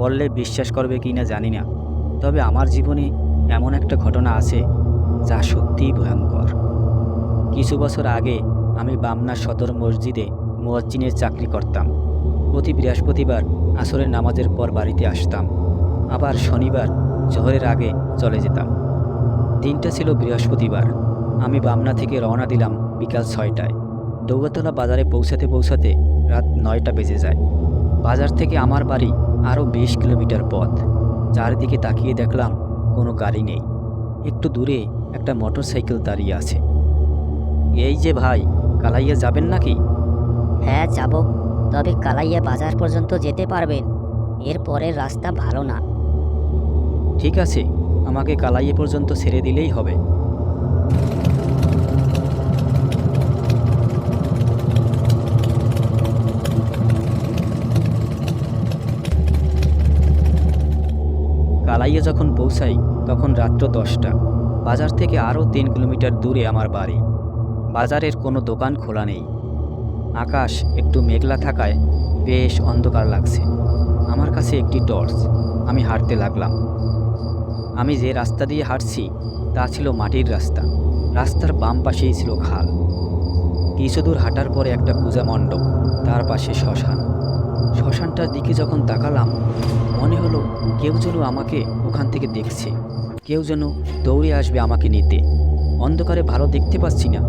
বললে বিশ্বাস করবে কি না জানি না, তবে আমার জীবনে এমন একটা ঘটনা আছে যা সত্যিই ভয়ঙ্কর। কিছু বছর আগে আমি বামনা সদর মসজিদে মুয়াজ্জিনের চাকরি করতাম। প্রতি বৃহস্পতিবার আসরের নামাজের পর বাড়িতে আসতাম, আবার শনিবার জোহরের আগে চলে যেতাম। দিনটা ছিল বৃহস্পতিবার। আমি বামনা থেকে রওনা দিলাম বিকাল 6টায়। দৌগাতলা বাজারে পৌঁছাতে পৌঁছাতে রাত 9টা বেজে যায়। বাজার থেকে আমার বাড়ি আরও 20 কিলোমিটার পথ। চারিদিকে তাকিয়ে দেখলাম কোনো গাড়ি নেই। একটু দূরে একটা মোটরসাইকেল দাঁড়িয়ে আছে। এই যে ভাই, কালাইয়া যাবেন নাকি? হ্যাঁ যাব, তবে কালাইয়া বাজার পর্যন্ত যেতে পারবেন? এর পরের রাস্তা ভালো না। ঠিক আছে, আমাকে কালাইয়া পর্যন্ত ছেড়ে দিলেই হবে। কালাইয়া যখন পৌঁছাই তখন রাত্র 10টা। বাজার থেকে আরও 3 কিলোমিটার দূরে আমার বাড়ি। বাজারের কোনো দোকান খোলা নেই। আকাশ একটু মেঘলা থাকায় বেশ অন্ধকার লাগছে। আমার কাছে একটি টর্চ। আমি হাঁটতে লাগলাম। আমি যে রাস্তা দিয়ে হাঁটছি তা ছিল মাটির রাস্তা। রাস্তার বাম পাশেই ছিল খাল। কিছু দূর হাঁটার পরে একটা পূজা মণ্ডপ, তার পাশে শ্মশান। শ্মশানটার দিকে যখন তাকালাম, মনে হলো কেউ যেন আমাকে ওখান থেকে দেখছে। কেউ যেন দৌড়ে আসবে আমাকে নিতে। অন্ধকারে ভালো দেখতে পাচ্ছি না,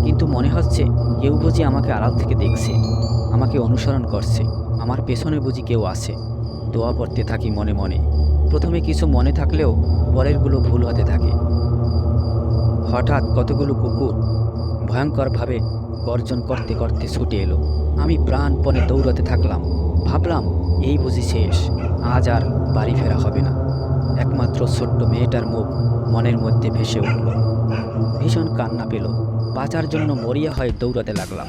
কিন্তু মনে হচ্ছে কেউ বুঝি আমাকে আড়াল থেকে দেখছে, আমাকে অনুসরণ করছে। আমার পেছনে বুঝি কেউ আছে। দোয়া পড়তে থাকি মনে মনে। প্রথমে কিছু মনে থাকলেও পরেরগুলো ভুল হতে থাকে। হঠাৎ কতগুলো কুকুর ভয়ঙ্করভাবে গর্জন করতে করতে ছুটে এলো। আমি প্রাণপণে দৌড়াতে থাকলাম। ভাবলাম এই বুঝি শেষ, আজ আর বাড়ি ফেরা হবে না। একমাত্র ছোট্ট মেয়েটার মুখ মনের মধ্যে ভেসে উঠল। ভীষণ কান্না পেল। বাঁচার জন্য মরিয়া হয়ে দৌড়াতে লাগলাম।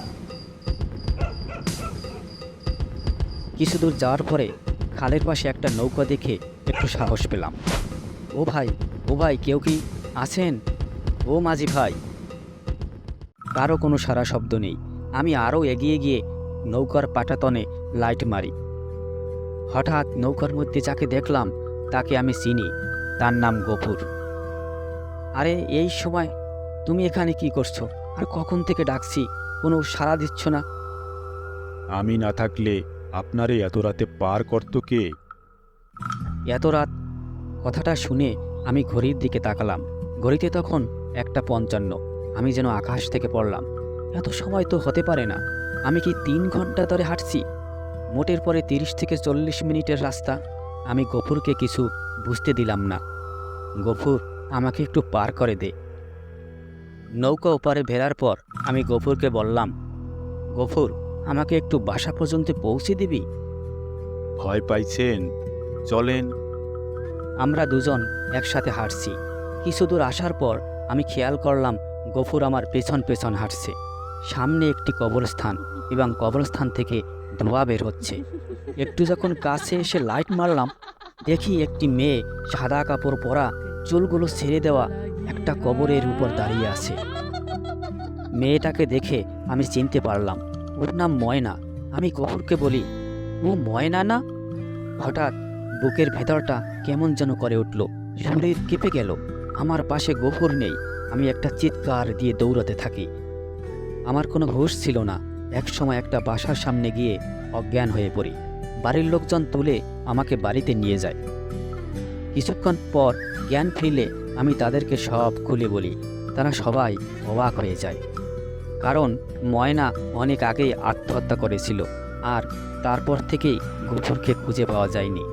কিছু দূর যাওয়ার পরে খালের পাশে একটা নৌকা দেখে একটু সাহস পেলাম। ও ভাই, ও ভাই, কেউ কি আছেন? ও মাঝি ভাই। কারো কোনো সাড়া শব্দ নেই। আমি আরও এগিয়ে গিয়ে নৌকার পাটাতনে লাইট মারি। হঠাৎ নৌকার মধ্যে যাকে দেখলাম তাকে আমি চিনি। তার নাম গফুর। আরে এই সময় তুমি এখানে কি করছো? আর কখন থেকে ডাকছি, কোনো সাড়া দিচ্ছ না? আমি না থাকলে আপনারে এত রাতে পার করত কে? এত রাত? কথাটা শুনে আমি ঘড়ির দিকে তাকালাম। ঘড়িতে তখন 1:55। আমি যেন আকাশ থেকে পড়লাম। এত সময় তো হতে পারে না। আমি কি 3 ঘন্টা ধরে হাঁটছি? মোটের পরে 30 থেকে 40 মিনিটের রাস্তা। আমি গফুরকে কিছু বুঝতে দিলাম না। গফুর, আমাকে একটু পার করে দে। নৌকা ওপারে ভেড়ার পর আমি গফুরকে বললাম, গফুর, আমাকে একটু বাসা পর্যন্ত পৌঁছে দিবি? ভয় পাইছেন? চলেন। আমরা দুজন একসাথে হাঁটছি। কিছু দূর আসার পর আমি খেয়াল করলাম গফুর আমার পেছন পেছন হাঁটছে। সামনে একটি কবরস্থান এবং কবরস্থান থেকে ধোঁয়া বের হচ্ছে। একটু যখন কাছে এসে লাইট মারলাম, দেখি একটি মেয়ে সাদা কাপড় পরা, চুলগুলো ছেড়ে দেওয়া, একটা কবরের উপর দাঁড়িয়ে আছে। মেয়েটাকে দেখে আমি চিনতে পারলাম, ওর নাম ময়না। আমি গফুরকে বলি, ও ময়না না? হঠাৎ বুকের ভেতরটা কেমন যেন করে উঠল, শরীর কেঁপে গেল। আমার পাশে গফুর নেই। আমি একটা চিৎকার দিয়ে দৌড়াতে থাকি। আমার কোনো হুঁশ ছিল না। একসময় একটা বাসার সামনে গিয়ে অজ্ঞান হয়ে পড়ি। বাড়ির লোকজন তুলে আমাকে বাড়িতে নিয়ে যায়। কিছুক্ষণ পর জ্ঞান ফিরলে আমি তাদেরকে সব খুলে বলি। তারা সবাই অবাক হয়ে যায়, কারণ ময়না অনেক আগেই আত্মহত্যা করেছিল, আর তারপর থেকেই গফুরকে খুঁজে পাওয়া যায়নি।